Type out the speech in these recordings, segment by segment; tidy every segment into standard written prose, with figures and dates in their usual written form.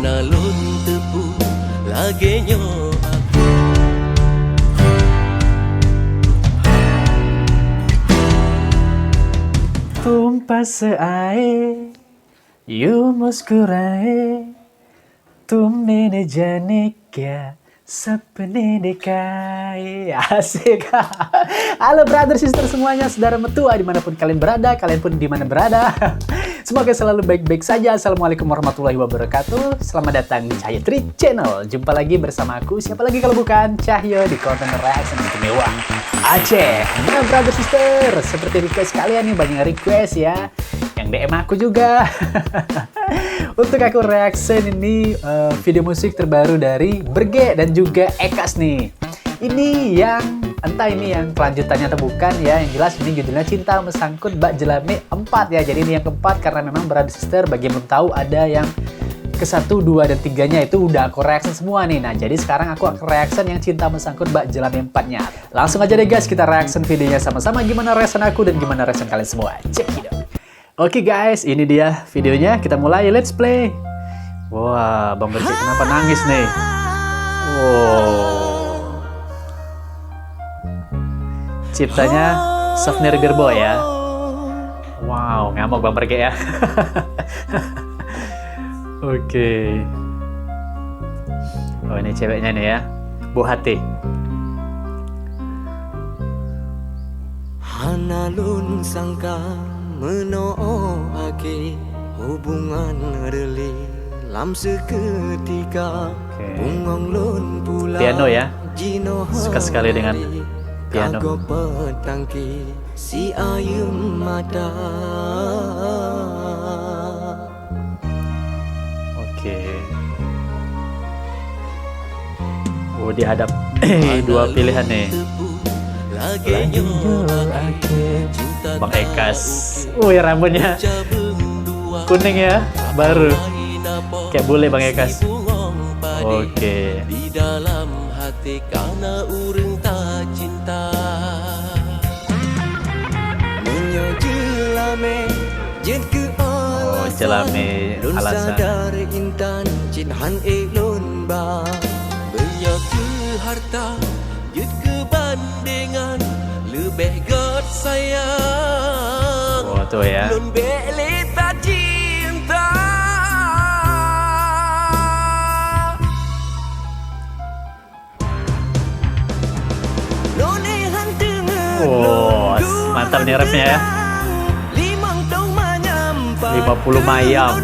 Hanalun tepu lagi nyo तुम पास आए यूं मुस्कुराए तुमने जाने क्या सपने दिखाए. Asik. Halo brother sister semuanya, saudara metua dimanapun kalian berada, kalian pun dimana berada. Semoga selalu baik-baik saja. Assalamualaikum warahmatullahi wabarakatuh. Selamat datang di Cahyo Tri Channel. Jumpa lagi bersama aku, siapa lagi kalau bukan Cahyo, di konten reaction istimewa Aceh. Nah brother sister, seperti request kalian nih, banyak request ya, yang DM aku juga. Untuk aku reaction ini video musik terbaru dari Berge dan juga Ekas nih. Ini yang entah ini yang kelanjutannya atau bukan ya, yang jelas ini judulnya Cinta Mesangkut Bak Jelame 4 ya. Jadi ini yang keempat karena memang brother sister bagi yang belum tahu ada yang ke-1, 2, dan 3-nya itu udah aku reaction semua nih. Nah jadi sekarang aku akan reaction yang Cinta Mesangkut Bak Jelame 4-nya. Langsung aja deh guys, kita reaction videonya sama-sama. Gimana reaction aku dan gimana reaction kalian semua. Check it out. Oke guys, ini dia videonya. Kita mulai, let's play. Wah, Bang Berge kenapa nangis nih? Wow. Ciptanya Safnir Gerbo ya. Wow, ngamuk Bang Berge ya. Oke. Oh, ini ceweknya nih ya. Bu Hati. Hanalun sangka menooake hubungan reli lam seketika bungong lun pula piano ya, suka sekali dengan piano. Petangki si ayum mata. Oke. Oh, dihadap dua pilihan nih. Bang Ekas. Wih, rambutnya kuning ya, baru kayak bule Bang Ekas. Oke. Di dalam hati karena urang tak cinta. Menyo jelame jet ke oh, jelame alasan. Sadar intan cinhan elon ba. Menyo ke harta jet ke bandingan lebih god sayang. Oh tuh ya. Lun beli tak cinta. Oh, mantap nih rapnya ya. 50 mayam.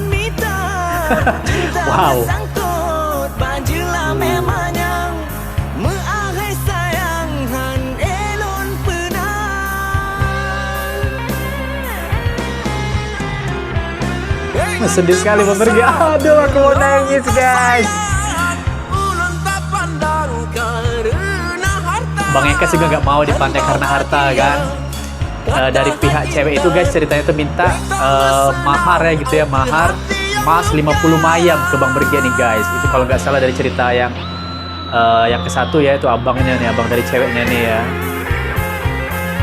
Wow. Sedih sekali Bang Berge. Aduh, aku mau nangis guys. Bang Ekas juga nggak mau dipandai karena harta kan. Dari pihak cewek itu guys, ceritanya itu minta mahar ya gitu ya, mahar emas 50 mayam ke Bang Berge nih guys. Itu kalau nggak salah dari cerita yang ke-1 ya, itu abangnya nih, abang dari ceweknya nih ya.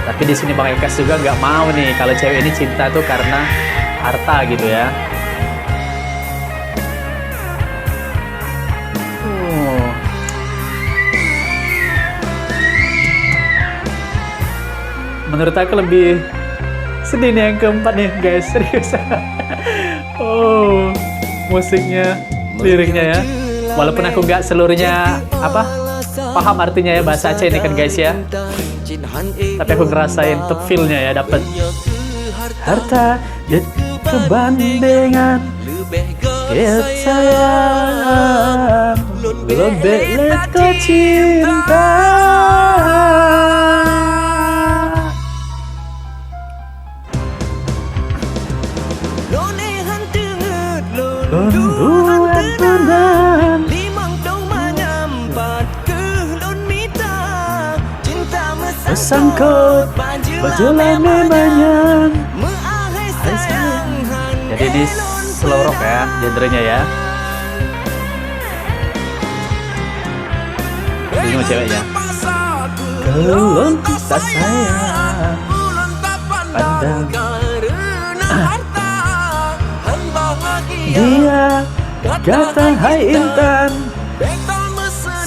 Tapi di sini Bang Ekas juga nggak mau nih kalau cewek ini cinta tuh karena harta gitu ya. Menurut aku lebih sedih nih yang keempat nih guys, serius. Oh, musiknya, liriknya ya. Walaupun aku nggak seluruhnya paham artinya ya bahasa Aceh ini kan guys ya. Tapi aku ngerasain top feel-nya ya, dapet. Harta dan kebandingan kita sayang lebih leto cinta. Buat tenang Mesangkut baju lame banyak. Jadi di slow rock ya genrenya ya. Bingung ceweknya. Belum bisa sayang pandang dia Kata hai intan,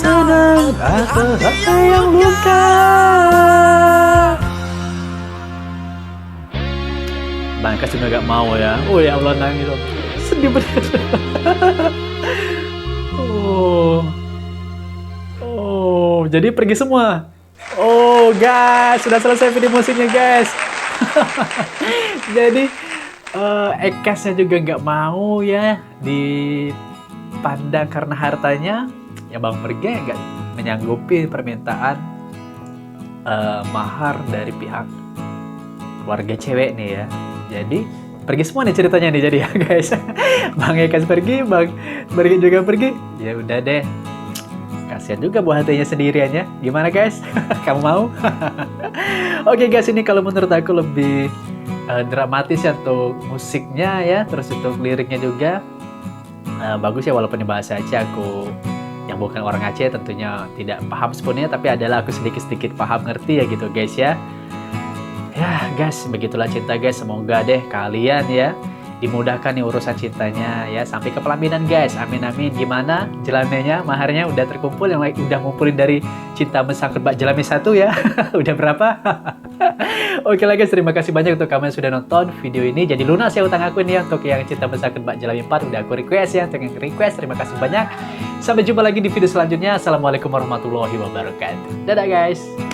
senang atau apa yang luka. Bangkas juga gak mau ya. Oh ya Allah, nangis. Sedih bener. Oh, jadi pergi semua. Oh guys, sudah selesai video musiknya guys. Jadi Ekasnya juga nggak mau ya dipandang karena hartanya. Ya Bang Merge nggak menyanggupi permintaan mahar dari pihak keluarga cewek nih ya. Jadi pergi semua nih ceritanya nih jadi ya guys. Bang Ekas pergi, Bang Merge juga pergi. Ya udah deh. Kasihan juga buat hatinya sendirian ya. Gimana guys? Kamu mau? Oke guys, ini kalau menurut aku lebih dramatis ya untuk musiknya ya. Terus untuk liriknya juga bagus ya, walaupun di bahasa Aceh aku yang bukan orang Aceh tentunya tidak paham sepenuhnya, tapi adalah aku sedikit-sedikit paham ngerti ya gitu guys ya. Ya guys, begitulah cinta guys. Semoga deh kalian ya dimudahkan nih urusan cintanya ya, sampai ke pelaminan guys. Amin amin. Gimana jelamenya, maharnya udah terkumpul? Yang udah ngumpulin dari Cinta Mesangkut Bak Jelami 1 ya. Udah berapa? Oke lah guys, terima kasih banyak untuk kalian yang sudah nonton video ini. Jadi lunas ya utang aku ini ya. Untuk yang Cinta Mesangkut Bak Jelami 4 udah aku request ya. Untuk yang request terima kasih banyak. Sampai jumpa lagi di video selanjutnya. Assalamualaikum warahmatullahi wabarakatuh. Dadah guys.